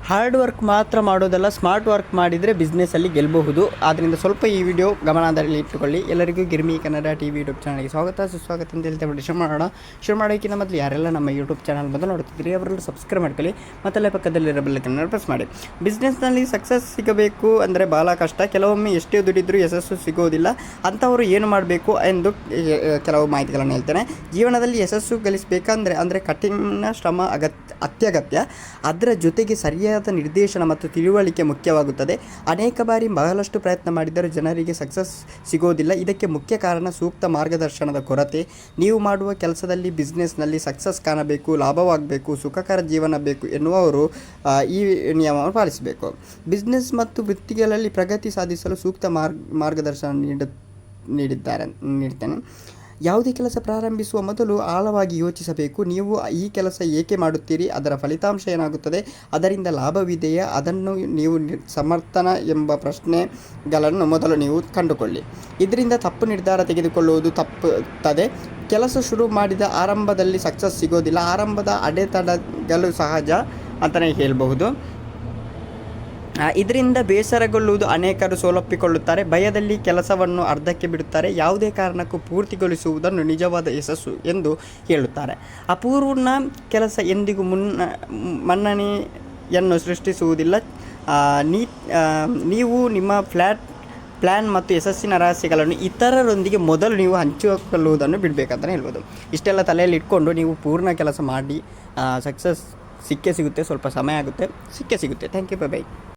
Hard work ಮಾತ್ರ ಮಾಡೋದಲ್ಲ, smart work ಮಾಡಿದರೆ ಬಿಸ್ನೆಸ್ಸಲ್ಲಿ ಗೆಲ್ಲಬಹುದು. ಆದ್ದರಿಂದ ಸ್ವಲ್ಪ ಈ ವಿಡಿಯೋ ಗಮನದಲ್ಲಿ ಇಟ್ಟುಕೊಳ್ಳಿ. ಎಲ್ಲರಿಗೂ ಗಿರ್ಮಿ ಕನ್ನಡ ಟಿವಿ ಯೂಟ್ಯೂಬ್ ಚಾನಲ್ಗೆ ಸುಸ್ವಾಗತ ಅಂತ ಹೇಳ್ತಾ ಶುರು ಮಾಡೋಕ್ಕಿಂತ ಮೊದಲು ಯಾರೆಲ್ಲ ನಮ್ಮ ಯೂಟ್ಯೂಬ್ ಚಾನಲ್ ಬಂದು ನೋಡ್ತಿದ್ರಿ ಅವರೆಲ್ಲ ಸಬ್ಸ್ಕ್ರೈಬ್ ಮಾಡ್ಕೊಳ್ಳಿ, ಮತ್ತೆಲ್ಲ ಪಕ್ಕದಲ್ಲಿರೋ ಬೆಲ್ಲೈಕನ್ನ ಪ್ರೆಸ್ ಮಾಡಿ. ಬಿಸ್ನೆಸ್ನಲ್ಲಿ ಸಕ್ಸಸ್ ಸಿಗಬೇಕು ಅಂದರೆ ಭಾಳ ಕಷ್ಟ. ಕೆಲವೊಮ್ಮೆ ಎಷ್ಟೇ ದುಡಿದ್ರೂ ಯಶಸ್ಸು ಸಿಗೋದಿಲ್ಲ. ಅಂಥವರು ಏನು ಮಾಡಬೇಕು ಎಂದು ಕೆಲವು ಮಾಹಿತಿಗಳನ್ನು ಹೇಳ್ತೇನೆ. ಜೀವನದಲ್ಲಿ ಯಶಸ್ಸು ಗಳಿಸಬೇಕಂದ್ರೆ ಕಠಿಣ ಶ್ರಮ ಅತ್ಯಗತ್ಯ. ಅದರ ಜೊತೆಗೆ ಸರಿಯಾದ ನಿರ್ದೇಶನ ಮತ್ತು ತಿಳುವಳಿಕೆ ಮುಖ್ಯವಾಗುತ್ತದೆ. ಅನೇಕ ಬಾರಿ ಬಹಳಷ್ಟು ಪ್ರಯತ್ನ ಮಾಡಿದರೂ ಜನರಿಗೆ ಸಕ್ಸಸ್ ಸಿಗೋದಿಲ್ಲ. ಇದಕ್ಕೆ ಮುಖ್ಯ ಕಾರಣ ಸೂಕ್ತ ಮಾರ್ಗದರ್ಶನದ ಕೊರತೆ. ನೀವು ಮಾಡುವ ಕೆಲಸದಲ್ಲಿ ಬಿಸ್ನೆಸ್ನಲ್ಲಿ ಸಕ್ಸಸ್ ಕಾಣಬೇಕು, ಲಾಭವಾಗಬೇಕು, ಸುಖಕರ ಜೀವನ ಬೇಕು ಎನ್ನುವವರು ಈ ನಿಯಮವನ್ನು ಪಾಲಿಸಬೇಕು. ಬಿಸ್ನೆಸ್ ಮತ್ತು ವೃತ್ತಿಗಳಲ್ಲಿ ಪ್ರಗತಿ ಸಾಧಿಸಲು ಸೂಕ್ತ ಮಾರ್ಗದರ್ಶನ ನೀಡ್ತೇನೆ. ಯಾವುದೇ ಕೆಲಸ ಪ್ರಾರಂಭಿಸುವ ಮೊದಲು ಆಳವಾಗಿ ಯೋಚಿಸಬೇಕು. ನೀವು ಈ ಕೆಲಸ ಏಕೆ ಮಾಡುತ್ತೀರಿ, ಅದರ ಫಲಿತಾಂಶ ಏನಾಗುತ್ತದೆ, ಅದರಿಂದ ಲಾಭವಿದೆಯೇ, ಅದನ್ನು ನೀವು ಸಮರ್ಥನ ಎಂಬ ಪ್ರಶ್ನೆಗಳನ್ನು ಮೊದಲು ನೀವು ಕಂಡುಕೊಳ್ಳಿ. ಇದರಿಂದ ತಪ್ಪು ನಿರ್ಧಾರ ತೆಗೆದುಕೊಳ್ಳುವುದು ತಪ್ಪುತ್ತದೆ. ಕೆಲಸ ಶುರು ಮಾಡಿದ ಆರಂಭದಲ್ಲಿ ಸಕ್ಸಸ್ ಸಿಗೋದಿಲ್ಲ. ಆರಂಭದ ಅಡೆತಡೆಗಳು ಸಹಜ ಅಂತಲೇ ಹೇಳಬಹುದು. ಇದರಿಂದ ಬೇಸರಗೊಳ್ಳುವುದು, ಅನೇಕರು ಸೋಲೊಪ್ಪಿಕೊಳ್ಳುತ್ತಾರೆ, ಭಯದಲ್ಲಿ ಕೆಲಸವನ್ನು ಅರ್ಧಕ್ಕೆ ಬಿಡುತ್ತಾರೆ. ಯಾವುದೇ ಕಾರಣಕ್ಕೂ ಪೂರ್ತಿಗೊಳಿಸುವುದನ್ನು ನಿಜವಾದ ಯಶಸ್ಸು ಎಂದು ಹೇಳುತ್ತಾರೆ. ಅಪೂರ್ಣ ಕೆಲಸ ಎಂದಿಗೂ ಮನ್ನಣೆಯನ್ನು ಸೃಷ್ಟಿಸುವುದಿಲ್ಲ. ನೀವು ನಿಮ್ಮ ಪ್ಲ್ಯಾನ್ ಮತ್ತು ಯಶಸ್ಸಿನ ರಹಸ್ಯಗಳನ್ನು ಇತರರೊಂದಿಗೆ ಮೊದಲು ನೀವು ಹಂಚಿಕೊಳ್ಳುವುದನ್ನು ಬಿಡಬೇಕಂತಲೇ ಹೇಳ್ಬೋದು. ಇಷ್ಟೆಲ್ಲ ತಲೆಯಲ್ಲಿ ಇಟ್ಕೊಂಡು ನೀವು ಪೂರ್ಣ ಕೆಲಸ ಮಾಡಿ ಸಕ್ಸಸ್ ಸಿಕ್ಕೇ ಸಿಗುತ್ತೆ. ಸ್ವಲ್ಪ ಸಮಯ ಆಗುತ್ತೆ, ಸಿಕ್ಕೇ ಸಿಗುತ್ತೆ. Thank you, by.